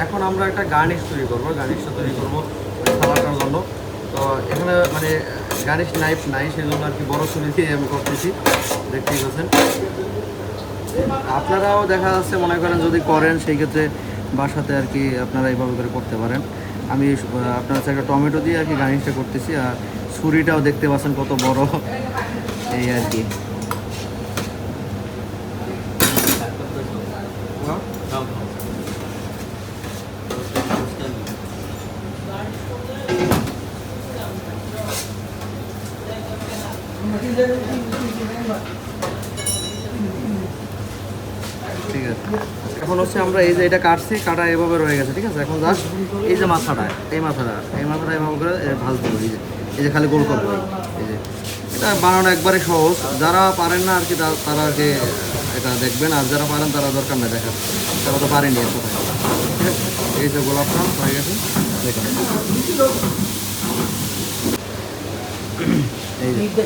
এখন আমরা একটা গার্নিশ তৈরি করবো, গার্নিশটা তৈরি করবো সালাডটার জন্য। তো এখানে মানে গার্নিশ নাইফ নাই, সেই জন্য আর কি বড় ছুরি দিয়ে আমি করতেছি, দেখতেই পাচ্ছেন। আপনারাও দেখা যাচ্ছে মনে করেন যদি করেন সেই ক্ষেত্রে বাসাতে আর কি আপনারা এইভাবে করে করতে পারেন। আমি আপনার হচ্ছে একটা টমেটো দিয়ে আর কি গার্নিশটা করতেছি, আর ছুরিটাও দেখতে পাচ্ছেন কত বড়, এই আর কি। ঠিক আছে, এখন হচ্ছে আমরা এই যে এটা কাটছি, কাটা এভাবে রয়ে গেছে, ঠিক আছে। এখন জাস্ট এই যে মাথাটা এভাবে করে ভাজতে হবে। এই যে খালি গোল করবো, এই যে এটা বানানো একবারে সহজ। যারা পারেন না আর কি তারা আর কি এটা দেখবেন, আর যারা পারেন তারা দরকার না দেখার, তারা তো পারেনি এত। ঠিক আছে, এই যে গোলাপটা হয়ে গেছে দেখেন, এই যে